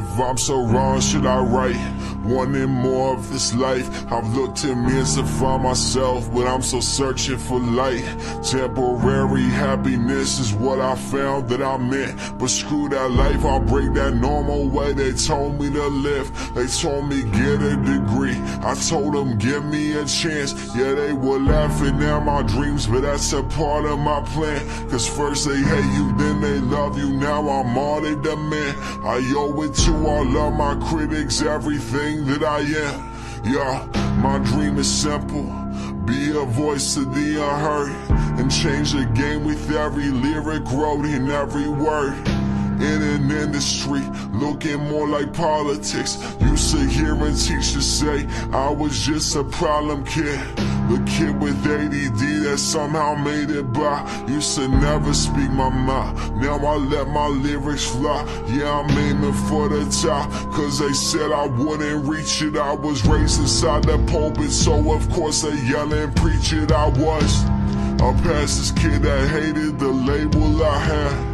If I'm so wrong, should I right? Wanting more of this life. I've looked in mirrors to find myself, but I'm so searching for light. Temporary happiness is what I found that I meant. But screw that life, I'll break that normal way they told me to live. They told me get a degree, I told them give me a chance. Yeah, they were laughing at my dreams, but that's a part of my plan. Cause first they hate you, then they love you. Now I'm all they demand. I owe it to all of my critics, everything that I am. Yeah, my dream is simple. Be a voice to the unheard, and change the game with every lyric wrote in every word. In an industry looking more like politics, used to hearing teachers say I was just a problem kid. The kid with ADD that somehow made it by. Used to never speak my mind, now I let my lyrics fly. Yeah, I'm aiming for the top, cause they said I wouldn't reach it. I was raised inside the pulpit, so of course they yell and preach it. I was a pastor's kid that hated the label I had.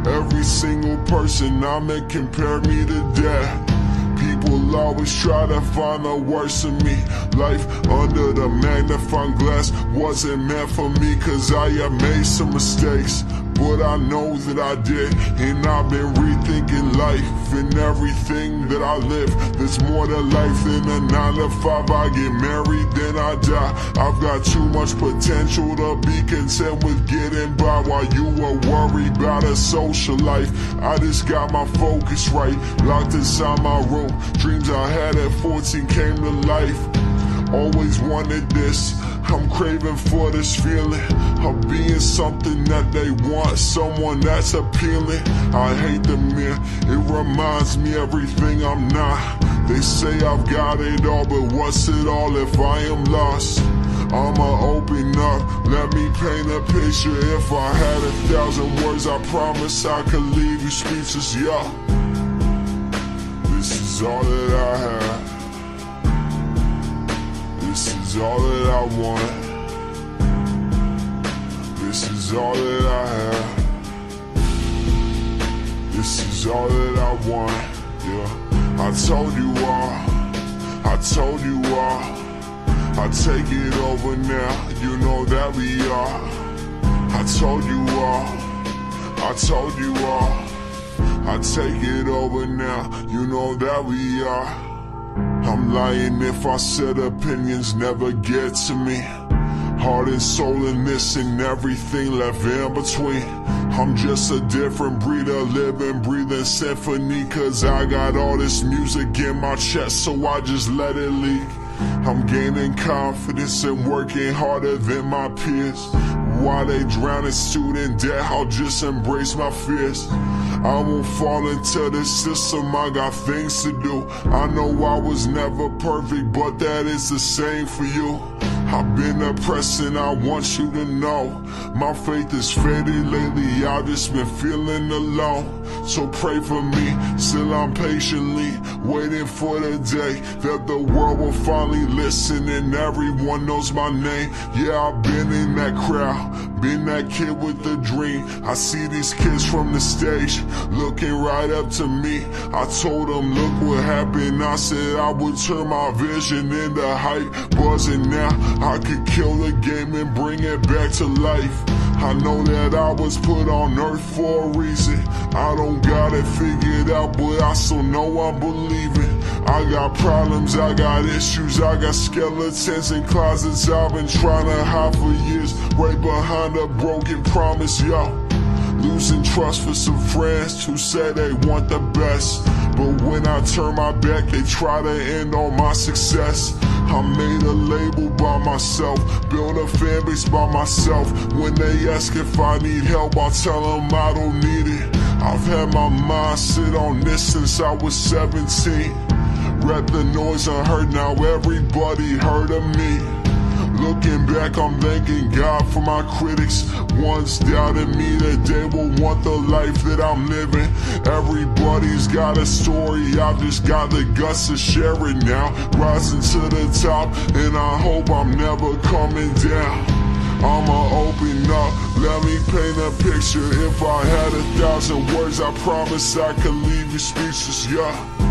Every single person I met compared me to death. People always try to find the worst in me. Life under the magnifying glass wasn't meant for me, cause I have made some mistakes, but I know that I did. And I've been rethinking life and everything that I live. There's more to life than a 9 to 5. I get married, then I die. I've got too much potential to be content with getting by, while you were worried about a social life. I just got my focus right, locked inside my room. Dreams I had at 14 came to life. Always wanted this, I'm craving for this feeling of being something that they want, someone that's appealing. I hate the mirror, it reminds me everything I'm not. They say I've got it all, but what's it all if I am lost? I'ma open up, let me paint a picture. If I had 1,000 words, I promise I could leave you speechless, yeah. This is all that I have. This is all that I want. This is all that I have. This is all that I want, yeah. I told you all, I told you all. I take it over now, you know that we are. I told you all, I told you all. I take it over now, you know that we are. I'm lying if I said opinions never get to me. Heart and soul in this and everything left in between. I'm just a different breed, a living, breathing symphony. Cause I got all this music in my chest, so I just let it leak. I'm gaining confidence and working harder than my peers. While they drown in student debt, I'll just embrace my fears. I won't fall into the system, I got things to do. I know I was never perfect, but that is the same for you. I've been oppressed and I want you to know my faith is faded lately, I've just been feeling alone. So pray for me, still I'm patiently waiting for the day that the world will finally listen and everyone knows my name. Yeah, I've been in that crowd, been that kid with a dream. I see these kids from the stage looking right up to me. I told them look what happened, I said I would turn my vision into hype. Buzzing now, I could kill the game and bring it back to life. I know that I was put on earth for a reason. I don't got it figured out, but I still know I'm believing. I got problems, I got issues, I got skeletons in closets I've been trying to hide for years, right behind a broken promise, yo. Losing trust for some friends who say they want the best, but when I turn my back, they try to end all my success. I made a label by myself, built a fan base by myself. When they ask if I need help, I'll tell them I don't need it. I've had my mind sit on this since I was 17. Rap the noise unheard, now everybody heard of me. Looking back, I'm thanking God for my critics. Once doubted me that they will want the life that I'm living. Everybody's got a story, I've just got the guts to share it now. Rising to the top, and I hope I'm never coming down. I'ma open up, let me paint a picture. If I had 1,000 words, I promise I could leave you speechless, yeah.